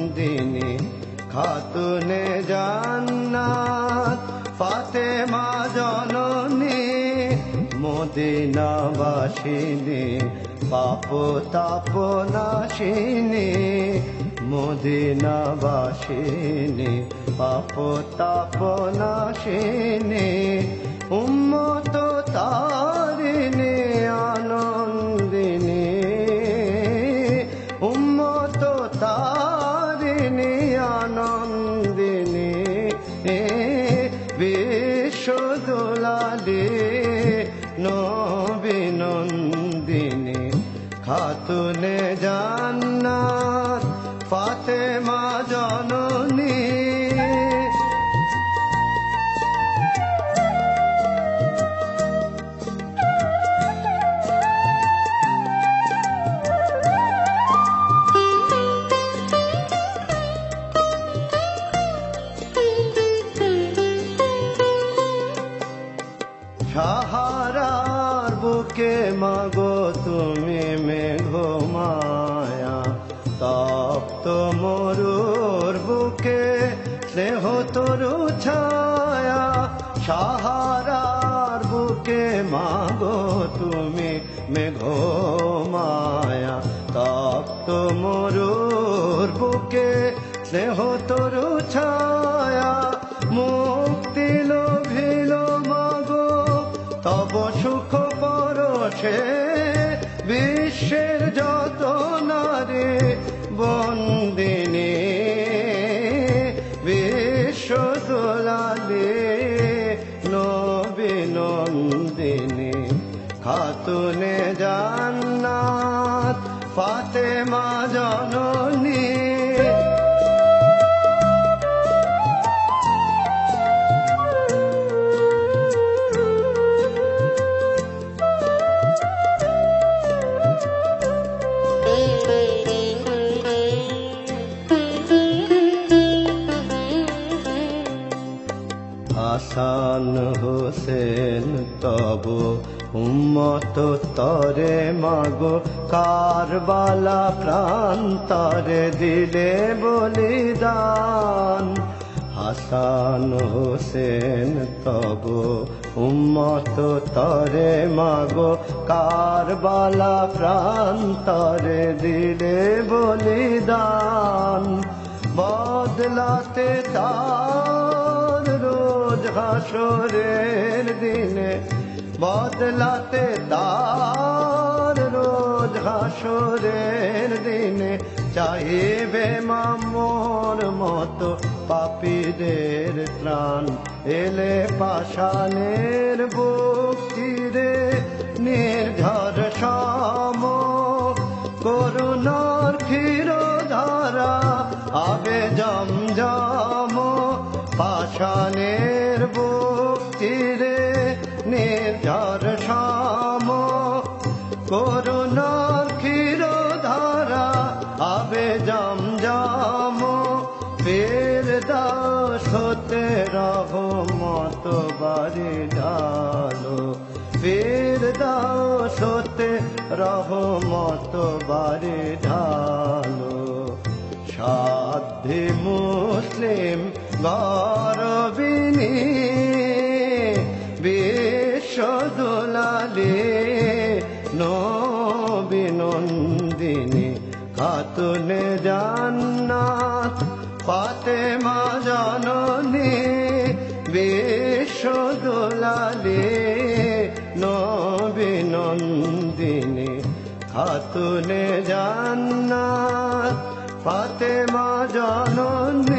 নন্দিনী খাতুনে জান্নাত ফাতেমা জননী মদিনাবাসিনী পাপ তাপ নাশিনী মদিনাবাসিনী পাপ তাপ নাশিনী উম্মত তারিণী আনন্দিনী উম্মত তারিণী আনন্দিনী বিশ্বদুলালী নবী নন্দিনী খাতুনে জান্নাত ফাতেমা জননী সাহারার বুকে মাগো তুমি মেঘমায়া তপ্ত মরুর বুকে স্নেহ তরু ছায়া সাহারার বুকে মাগো তুমি মেঘমায়া তপ্ত মরুর বুকে স্নেহ তরু ছায়া মুক্তি লোভিল তব সুখ পরশে বিশ্বের যত নারী বন্দিনী বিশ্বদুলালী নবী নন্দিনী খাতুনে জান্নাত ফাতেমা জননী হাসান হোসেন তব উম্মত তরে মাগো কারবালা প্রান্তরে দিলে বলিদান হাসান হোসেন তব উম্মত তরে মাগো কারবালা প্রান্তরে দিলে বলিদান বদলাতে তার রোজ হাসরের দিনে বদলাতে তার রোজ হাসরের দিনে চাইবে মামোর মতো পাপীদের ত্রাণ এলে পাষাণের বুক চিরে নির্ঝর সম করুণার ক্ষীরধারা আবে জমজম পাষাণের বুক চিরে নির্ঝর সম করুণার ক্ষীরধারা আবে জমজম ফেরদাউস হতে রহমত বারি ঢালো ফেরদাউস হতে রহমত বারি ঢালো সাধ্যে মুসলিম গরবিনী বিশ্বদুলালী নবী নন্দিনী খাতুনে জান্নাত ফাতেমা জননী বিশ্বদুলালী নবী নন্দিনী খাতুনে জান্নাত ফাতেমা জননী